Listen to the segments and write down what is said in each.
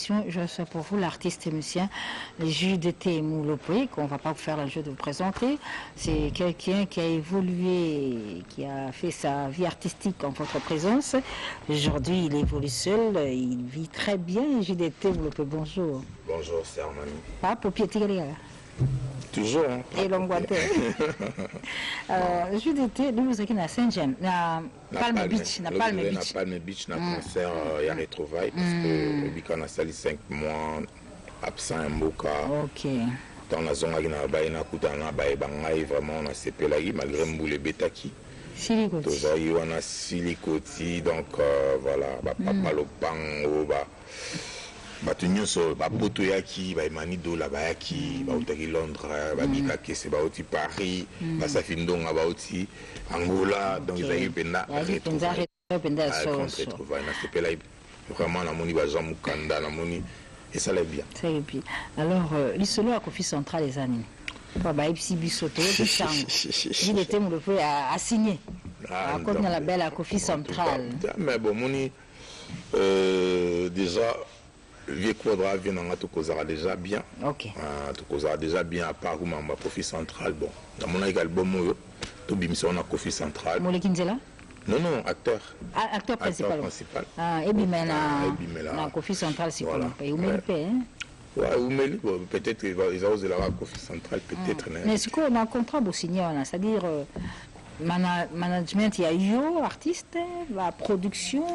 l'émission, je reçois pour vous l'artiste et musicien JDT Moulopoé, qu'on ne va pas vous faire le jeu de vous présenter. C'est quelqu'un qui a évolué, qui a fait sa vie artistique en votre présence. Aujourd'hui, il évolue seul, il vit très bien. JDT Moulopoé, bonjour. Bonjour, c'est Armani. Ah, pour piétiner, toujours, hein? Et l'angoisse. JDT, nous sommes à Saint-James, à Palm Beach. Na Palm Beach, na concert, il y a retrouvailles parce que on a sali 5 mois absent à Mboka. Ok. Dans la zone, on a vraiment on a CPLAI malgré Mboulé Betaki. Silicoti. On a Silicoti, donc voilà, Papa Lopango, batunyo so bapoto yaki ba Emanido la ba yaki ba utaki Londres ba bikake se ba uti Paris ba safindonga ba uti Angola donc ils aient penda retrouver na sepela vraiment la moni ba Jean Mukanda la moni et ça l'est bien. C'est bien. Alors l'isolo à Kofi Central les années. Pas ba ipsi bisoto bisango. Il était mon le à signer. Comme dans la belle à Kofi Central. Mais bon moni déjà Vieux Quadra vient en tout causera déjà bien. Ok. Tout causera déjà bien à part où ma Kofi Central. Bon, dans mon album, tout bimso on a Kofi Central. Molekinzela? Non, non, acteur. Ah, acteur principal. Ah, et Bimela. Na Kofi Central, c'est quoi? Et Oumeli, hein? Ouais, Oumeli, peut-être ils ont osé la Kofi Central, peut-être. Mais ce qu'on a un contrat pour signer, c'est-à-dire management, il y a yo, artiste, la production,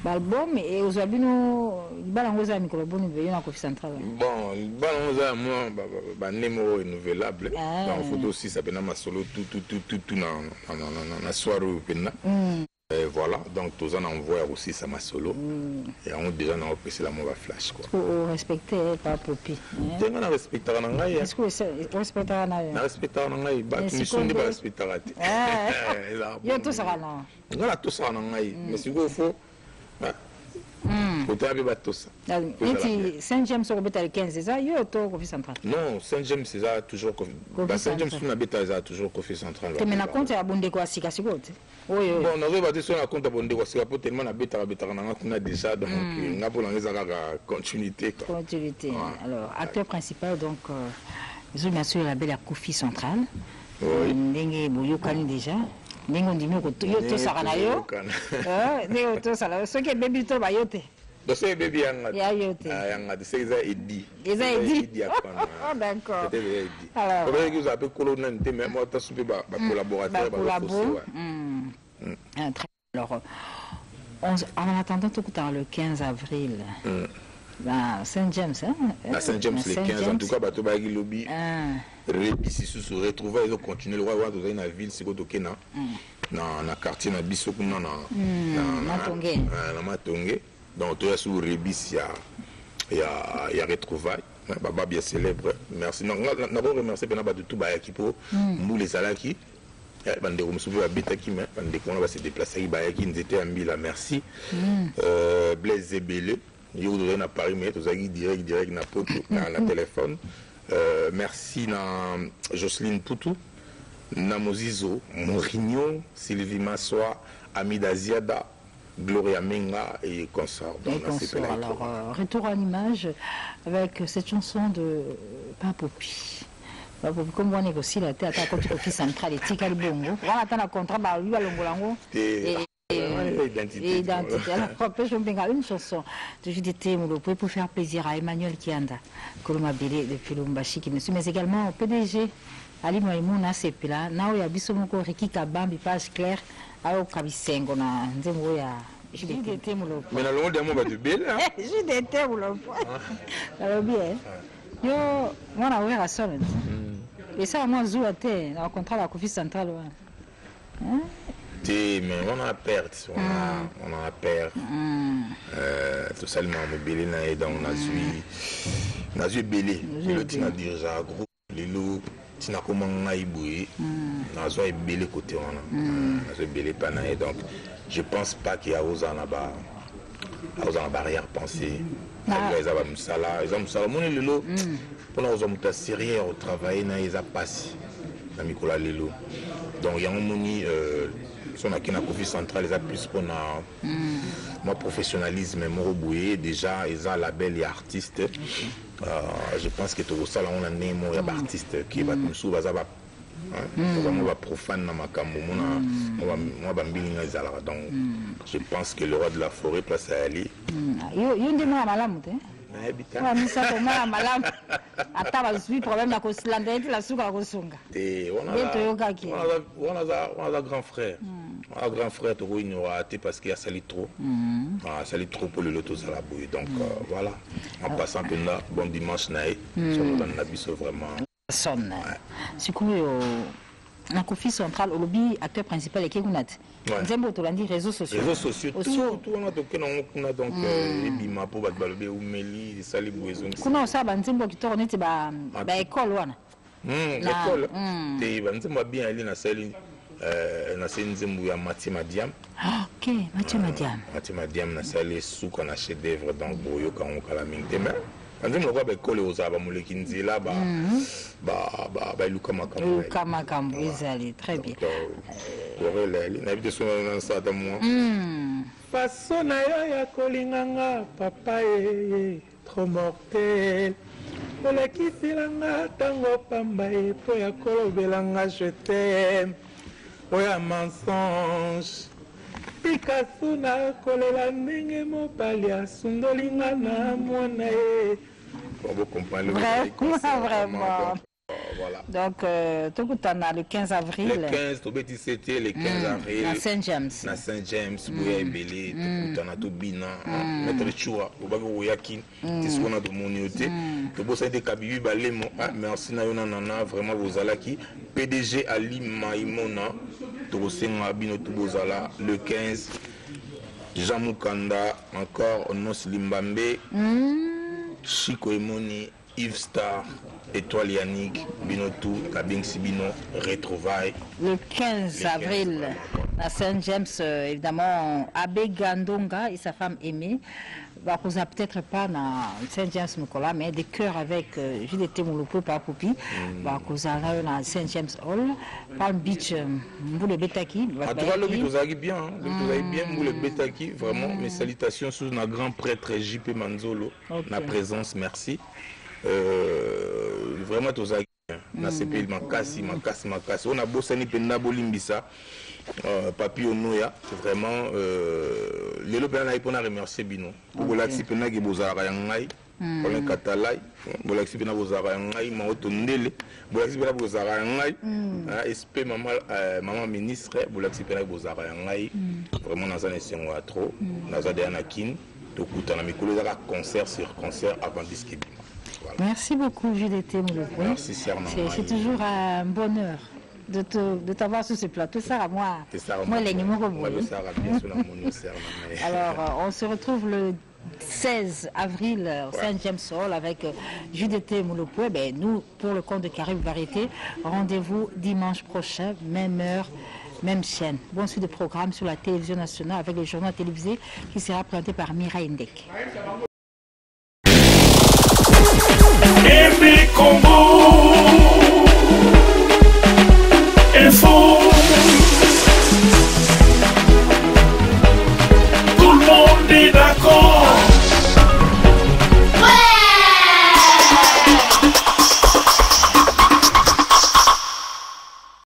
l'album et aux abino balangoza micro bon veillé na Kofi Central. Bon balangoza moi numéro renouvelable dans photo aussi ça pena ma solo tout na soirée pena. Et voilà donc tous en envoie aussi ça ma solo et on déjà na opérer la mova flash quoi. Faut respecter pas popi. Tenga na respecter na ngai. Est-ce que respecter na respecter na ngai ba mission ba respecter raté. Yo tout ça là. Ngala tout ça na ngai mais si vous faut Saint-James sur le 15, c'est ça? Il y a Kofi Central. Non, Saint-James, c'est ça toujours Kofi. Saint-James, sur la bêta, c'est toujours Kofi Central. Mais la compte est à Bondé quoi, c'est bon, on avait battu sur la compte à Bondé quoi, c'est tellement la bêta, on a déjà, donc on a pour la continuité. Continuité. Alors, acteur principal, donc, je bien sûr la belle Kofi Central. Oui. Ndenge Bouyokani déjà. Ningo ndimi ko to sakana yo ne to sala so ke baby to bayote do se baby yanga ya yote yanga de seiza edi oh d'accord alors on va que vous appelez colonel mais moi ta soupe ba collaborateur alors en attendant tout le 15 avril Saint-James hein Saint-James le 15 en tout cas bato ba lobby ici se retrouver ils ont continué le roi dans une ville c'est côté na quartier na biso kuna na Matongé donc tu es sur rebis il y a retrouvailles baba bien célèbre merci non remercier pena ba de tout ba equipo nous les alaki bande ko musubu abita ki mais bande ko on va se déplacer ba yaki nzete ambila merci Blaise Ebele yo na Paris mais tous aki direct na poto na téléphone. Merci à Jocelyne Poutou, Namozizo, Mourinho, Sylvie Massoa, Amida Ziada, Gloria Menga et consorts. Alors, retour à l'image avec cette chanson de Papopi. Comme on négocie la tête à côté de Kofi Central et Tikal Bongo, on attend un contrat, lui à Longolango. Identité. Alors, je vais une chanson de JDT Moulopoé pour faire plaisir à Emmanuel Kianda, Koloma Bélé depuis Lumbashi qui me suit, mais également au PDG Ali Moïmouna Sepila, Nao Yabisomoko Riki Kabambi, page claire, Ao Kabisengo, na Nzembo ya JDT Moulopoé. Mais dans le monde, il y a de belle. JDT Moulopoé. Alors bien, yo, moi, on a ouvert à sol. Et ça, moi, Zouate, on a contrat la Kofi Central. Mais on a perdu, on a perdu. Tout ça, et donc on a vu belé. Le tina déjà gros, les loups, tina comment on a éboué. On a vu belé côté on a vu belé panaï. Donc je pense pas qu'il y a aux en barrière pensée. Ils ont ça là, ils ont ça. Mon le lot pour nous on a sérieux au travail, ils ont passé. na Mikola Lelo. Donc il y a un moni son qui na Kofi Central les a plus pour moi professionnalisme mon boué déjà ils ont label et artiste. Je pense que tout ça là on a né mon artiste qui va nous sous bazaba vraiment va profane na makambo moi bambilinga ezala donc je pense que le roi de la forêt place à Ali yo ndemo malamu te wa misa ko malamu ata bazwi problème na ko silanda eti la suka ko sunga on a grand frère un grand frère to ignora parce qu'il a sali trop sali trop pour le loto ça la bouille donc voilà en passant là bon dimanche nae sur na biso vraiment sonne sikuyo na Kofi Central au lobby acteur principal et Kegunat nzembo to landi réseaux sociaux tout on a toqué na donc ebima po bat balobe umeli sali bouezon kuna osaba nzembo kitoro neti ba école wana école te ba nzembo bien ali na sali na nzembo ya Matima Diam OK Matima Diam na sali suka na chef d'œuvre donc boyo ka on kala mingte mais nzembo kwa ba école ozaba muleki nzela ba iluka makambo ezali très bien na bide so na sata moi façon na yo ya kolinganga papa trop mortel olakifilanga tango pamba po ya kolobelanga je t'aime oya mensonge Picasso na kolela ndenge mobali asundolinga na mwana ye bon comprendre vraiment voilà donc tout le 15 avril le 15 to beti c'était le 15 avril na Saint James buya ebele to na to bina maître chua obabe oyaki tisona do monioté to bosa de kabibi balemo merci na yona nana vraiment bozalaki PDG Ali Maimona to senga bino to bozala le 15 Jean Mukanda encore Onos Limbambe Chico Emoni Yves Star Étoile Yannick Binotou Kabing Sibino retrouvailles le 15 avril à Saint James évidemment Abbé Gandonga et sa femme Aimée va causer peut-être pas dans Saint James Nicolas mais des cœurs avec JDT Moulopo par Poupi va causer dans Saint James Hall Palm Beach Mboule Betaki en tout cas le but vous avez bien Mboule Betaki vraiment mes salutations sous un grand prêtre JP Manzolo la présence merci vraiment tous à na CPL makasi on a bossé ni penda bolimbisa papi onoya c'est vraiment les lobes na ipona remercier bino pour l'axi pena ki bozara ya ngai pour le katalai pour l'axi pena bozara ya ngai ma otondele pour l'axi pena bozara ya ngai SP maman ministre pour l'axi pena bozara ya ngai vraiment na zane sengo a trop na zade anakin to kutana mikolo za concert sur concert avant disque. Voilà. Merci beaucoup JDT Moulopo. Merci c'est toujours un bonheur de t'avoir sur ce plateau. Ça moi les numéros. Alors on se retrouve le 16 avril au Saint James Hall avec JDT Moulopo. Ben nous pour le compte de Caraïbes Variété, rendez-vous dimanche prochain, même heure, même chaîne. Bon suite de programme sur la télévision nationale avec le journal télévisé qui sera présenté par Mira Indek. Combo